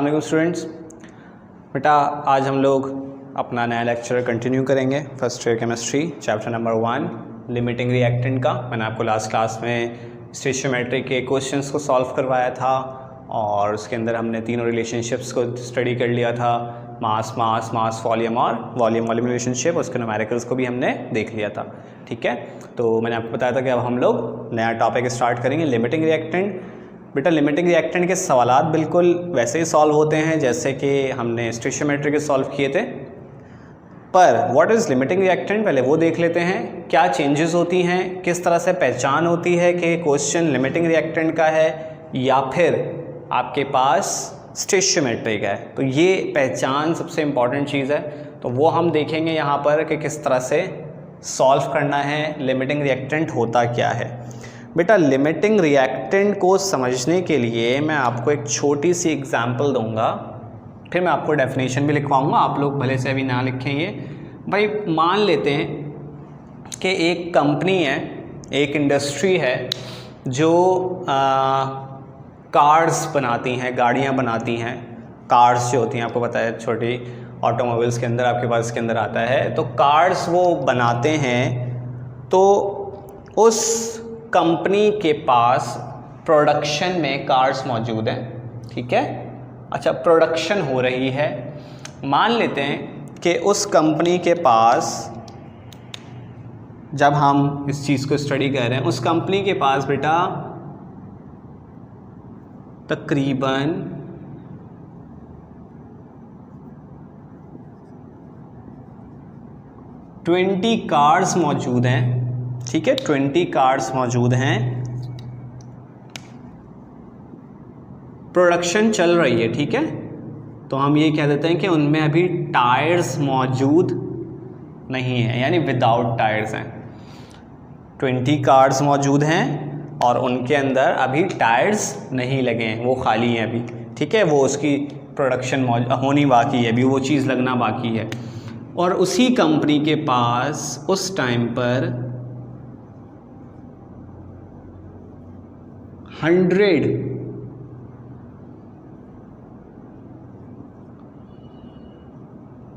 वालेकुम स्टूडेंट्स। बेटा आज हम लोग अपना नया लेक्चर कंटिन्यू करेंगे first year chemistry chapter number 1 limiting reactant का। मैंने आपको लास्ट क्लास में स्टोइचियोमेट्री के क्वेश्चंस को सॉल्व करवाया था और उसके अंदर हमने तीनों रिलेशनशिप्स को स्टडी कर लिया था, मास मास मास वॉल्यूम और वॉल्यूम वॉल्यूम रिलेशनशिप। उसके न्यूमेरिकल्स को भी हमने देख लिया था। ठीक है, तो मैंने आपको बताया था कि अब हम लोग नया टॉपिक स्टार्ट करेंगे लिमिटिंग रिएक्टेंट। बेटा लिमिटिंग रिएक्टेंट के सवालात बिल्कुल वैसे ही सॉल्व होते हैं जैसे कि हमने स्टोइचियोमेट्री के सॉल्व किए थे, पर व्हाट इज़ लिमिटिंग रिएक्टेंट पहले वो देख लेते हैं। क्या चेंजेस होती हैं, किस तरह से पहचान होती है कि क्वेश्चन लिमिटिंग रिएक्टेंट का है या फिर आपके पास स्टोइचियोमेट्री का है। तो ये पहचान सबसे इम्पॉर्टेंट चीज़ है, तो वो हम देखेंगे यहाँ पर कि किस तरह से सॉल्व करना है, लिमिटिंग रिएक्टेंट होता क्या है। बेटा लिमिटिंग रिएक्टेंट को समझने के लिए मैं आपको एक छोटी सी एग्जांपल दूंगा, फिर मैं आपको डेफिनेशन भी लिखवाऊंगा। आप लोग भले से अभी ना लिखें ये। भाई मान लेते हैं कि एक कंपनी है, एक इंडस्ट्री है जो कार्स बनाती हैं, गाड़ियां बनाती हैं। कार्स जो होती हैं आपको पता है, छोटी ऑटोमोबाइल्स के अंदर आपके पास इसके अंदर आता है। तो कार्स वो बनाते हैं, तो उस कंपनी के पास प्रोडक्शन में कार्स मौजूद हैं। ठीक है, अच्छा प्रोडक्शन हो रही है। मान लेते हैं कि उस कंपनी के पास, जब हम इस चीज़ को स्टडी कर रहे हैं, उस कंपनी के पास बेटा तकरीबन 20 कार्स मौजूद हैं। ठीक है, 20 कार्स मौजूद हैं, प्रोडक्शन चल रही है। ठीक है, तो हम ये कह देते हैं कि उनमें अभी टायर्स मौजूद नहीं है, यानी विदाउट टायर्स हैं। 20 कार्स मौजूद हैं और उनके अंदर अभी टायर्स नहीं लगे हैं, वो खाली हैं अभी। ठीक है, वो उसकी प्रोडक्शन होनी बाकी है, अभी वो चीज़ लगना बाकी है। और उसी कंपनी के पास उस टाइम पर 100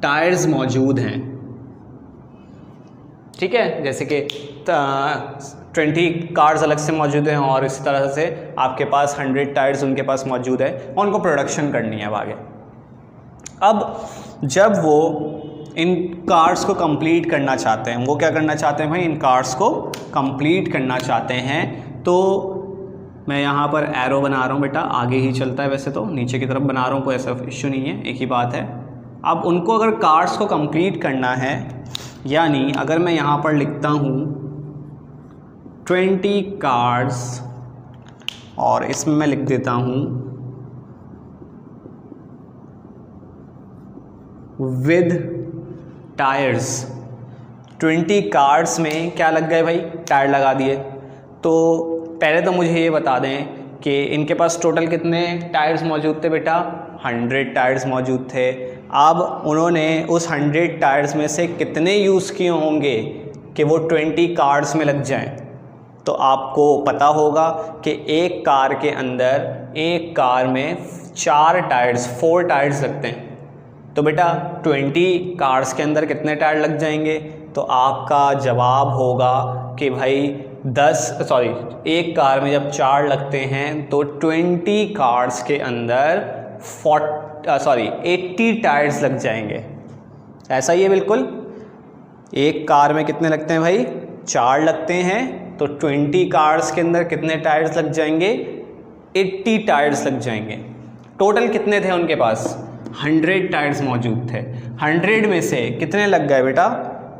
टायर्स मौजूद हैं। ठीक है, जैसे कि 20 कार्स अलग से मौजूद हैं और इसी तरह से आपके पास 100 टायर्स उनके पास मौजूद है और उनको प्रोडक्शन करनी है अब आगे। अब जब वो इन कार्स को कंप्लीट करना चाहते हैं, वो क्या करना चाहते हैं भाई, इन कार्स को कंप्लीट करना चाहते हैं। तो मैं यहाँ पर एरो बना रहा हूँ बेटा, आगे ही चलता है वैसे तो, नीचे की तरफ बना रहा हूँ, कोई ऐसा इश्यू नहीं है, एक ही बात है। अब उनको अगर कार्स को कंप्लीट करना है, यानी अगर मैं यहाँ पर लिखता हूँ 20 कार्स और इसमें मैं लिख देता हूँ विद टायर्स। 20 कार्स में क्या लग गए भाई, टायर लगा दिए। तो पहले तो मुझे ये बता दें कि इनके पास टोटल कितने टायर्स मौजूद थे बेटा, 100 टायर्स मौजूद थे। अब उन्होंने उस 100 टायर्स में से कितने यूज़ किए होंगे कि वो 20 कार्स में लग जाएं। तो आपको पता होगा कि एक कार के अंदर, एक कार में 4 टायर्स लगते हैं। तो बेटा 20 कार्स के अंदर कितने टायर लग जाएंगे, तो आपका जवाब होगा कि भाई एक कार में जब 4 लगते हैं तो 20 कार्स के अंदर 80 टायर्स लग जाएंगे। ऐसा ही है बिल्कुल। एक कार में कितने लगते हैं भाई, 4 लगते हैं, तो 20 कार्स के अंदर कितने टायर्स लग जाएंगे, 80 टायर्स लग जाएंगे। टोटल कितने थे उनके पास, 100 टायर्स मौजूद थे। 100 में से कितने लग गए बेटा,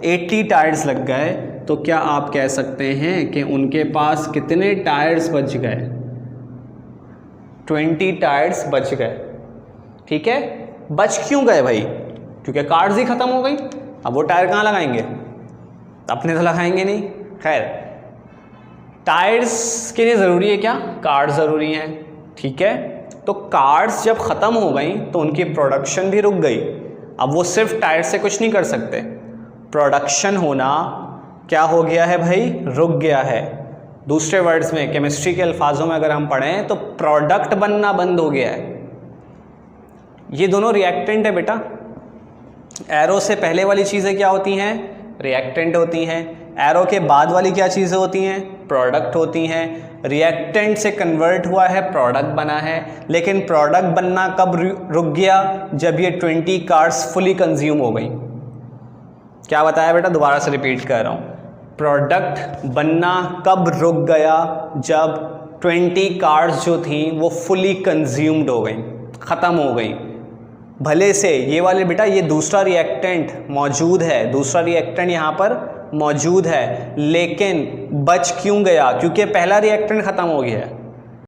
80 टायर्स लग गए। तो क्या आप कह सकते हैं कि उनके पास कितने टायर्स बच गए, 20 टायर्स बच गए। ठीक है, बच क्यों गए भाई, क्योंकि कार्स ही ख़त्म हो गई। अब वो टायर कहाँ लगाएंगे, अपने तो लगाएंगे नहीं। खैर, टायर्स के लिए ज़रूरी है क्या, कार्स ज़रूरी हैं। ठीक है, तो कार्स जब ख़त्म हो गई तो उनकी प्रोडक्शन भी रुक गई। अब वो सिर्फ टायर से कुछ नहीं कर सकते, प्रोडक्शन होना क्या हो गया है भाई, रुक गया है। दूसरे वर्ड्स में, केमिस्ट्री के अल्फाजों में अगर हम पढ़ें तो प्रोडक्ट बनना बंद हो गया है। ये दोनों रिएक्टेंट है बेटा। एरो से पहले वाली चीज़ें क्या होती हैं? रिएक्टेंट होती हैं। एरो के बाद वाली क्या चीज़ें होती हैं? प्रोडक्ट होती हैं। रिएक्टेंट से कन्वर्ट हुआ है, प्रोडक्ट बना है, लेकिन प्रोडक्ट बनना कब रुक गया? जब ये 20 कार्स फुली कंज्यूम हो गई। क्या बताया बेटा? दोबारा से रिपीट कर रहा हूँ। प्रोडक्ट बनना कब रुक गया? जब 20 कार्स जो थी वो फुली कंज्यूम्ड हो गई, ख़त्म हो गई। भले से ये वाले बेटा ये दूसरा रिएक्टेंट मौजूद है, दूसरा रिएक्टेंट यहाँ पर मौजूद है, लेकिन बच क्यों गया? क्योंकि पहला रिएक्टेंट ख़त्म हो गया है।